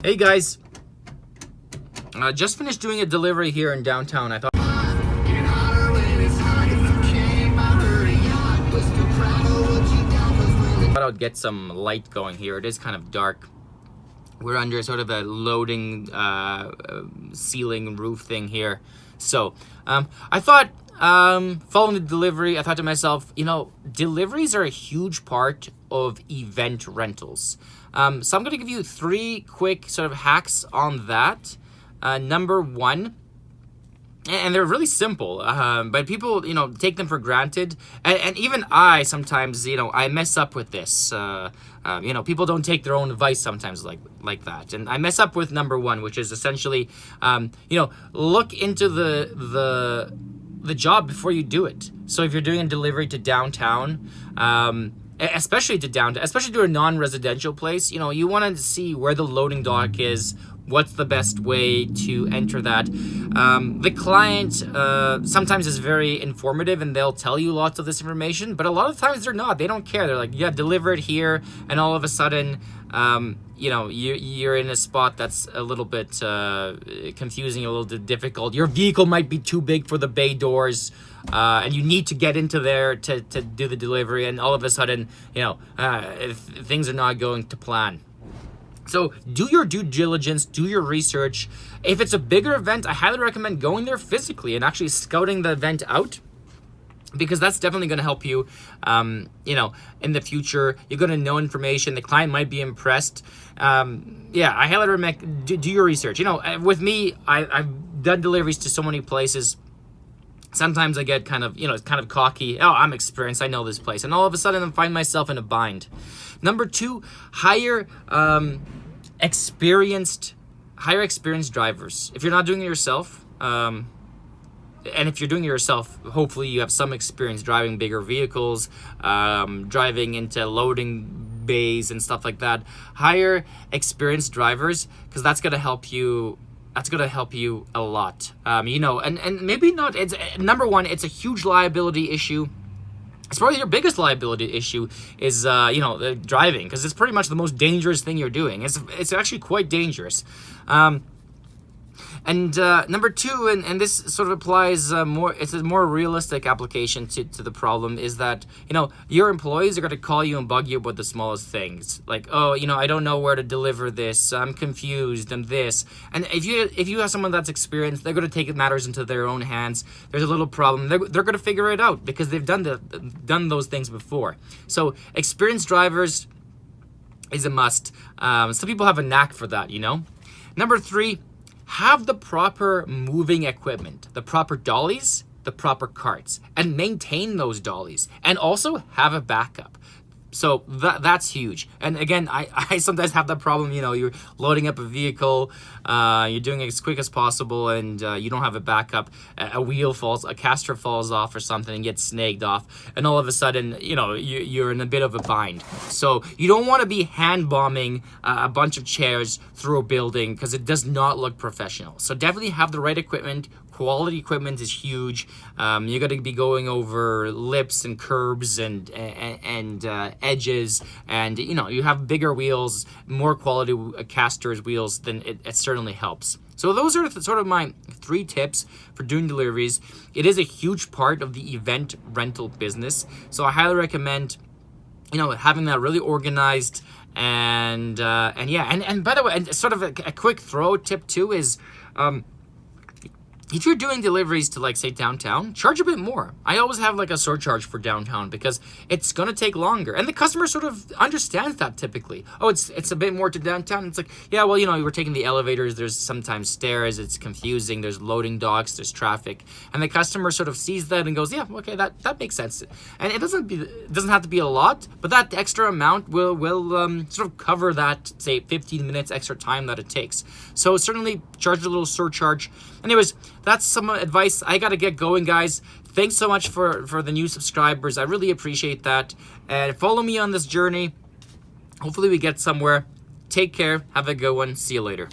Hey guys, just finished doing a delivery here in downtown. I thought I would get some light going here. It is kind of dark. We're under sort of a loading ceiling roof thing here. So I thought, following the delivery, I thought to myself, deliveries are a huge part of event rentals. So I'm going to give you 3 quick sort of hacks on that. Number 1, and they're really simple, but people, take them for granted. And even I sometimes, I mess up with this. People don't take their own advice sometimes like that. And I mess up with number 1, which is essentially, look into the job before you do it. So if you're doing a delivery to downtown, especially to a non-residential place, you want to see where the loading dock is, what's the best way to enter that. The client sometimes is very informative and they'll tell you lots of this information, but a lot of times they're not. They don't care. They're like, yeah, deliver it here, and all of a sudden, you're in a spot that's a little bit confusing, a little bit difficult. Your vehicle might be too big for the bay doors, and you need to get into there to do the delivery, and all of a sudden, things are not going to plan. So do your due diligence, do your research. If it's a bigger event, I highly recommend going there physically and actually scouting the event out, because that's definitely going to help you, in the future. You're going to know information. The client might be impressed. I highly recommend do your research. With me, I've done deliveries to so many places. Sometimes I get kind of cocky. Oh, I'm experienced. I know this place. And all of a sudden I find myself in a bind. Number 2, hire experienced drivers. If you're not doing it yourself, and if you're doing it yourself, hopefully you have some experience driving bigger vehicles, driving into loading bays and stuff like that. Hire experienced drivers, because that's going to help you. That's going to help you a lot. And maybe not. It's number 1. It's a huge liability issue. It's probably your biggest liability issue is, driving, because it's pretty much the most dangerous thing you're doing. It's actually quite dangerous. And number 2, and this sort of applies more, it's a more realistic application to the problem, is that, your employees are going to call you and bug you about the smallest things. Like, oh, I don't know where to deliver this. I'm confused. I'm this. And if you have someone that's experienced, they're going to take matters into their own hands. There's a little problem. They're going to figure it out, because they've done those things before. So experienced drivers is a must. Some people have a knack for that, Number 3, have the proper moving equipment, the proper dollies, the proper carts, and maintain those dollies, and also have a backup. So that's huge. And again, I sometimes have that problem, you're loading up a vehicle, you're doing it as quick as possible, and you don't have a backup. A wheel falls, a caster falls off or something and gets snagged off, and all of a sudden, you're in a bit of a bind. So you don't want to be hand bombing a bunch of chairs through a building, because it does not look professional. So definitely have the right equipment. Quality equipment is huge. You're going to be going over lips and curbs and edges, and you have bigger wheels, more quality casters wheels, then it certainly helps. So those are sort of my 3 tips for doing deliveries. It is a huge part of the event rental business, so I highly recommend having that really organized. And by the way, and sort of a quick throw tip too is, if you're doing deliveries to, like, say, downtown, charge a bit more. I always have, like, a surcharge for downtown, because it's going to take longer. And the customer sort of understands that typically. Oh, it's a bit more to downtown. It's like, yeah, well, we're taking the elevators. There's sometimes stairs. It's confusing. There's loading docks. There's traffic. And the customer sort of sees that and goes, yeah, okay, that makes sense. And it doesn't have to be a lot, but that extra amount will sort of cover that, say, 15 minutes extra time that it takes. So certainly charge a little surcharge. Anyways, that's some advice. I got to get going, guys. Thanks so much for the new subscribers. I really appreciate that. And follow me on this journey. Hopefully we get somewhere. Take care. Have a good one. See you later.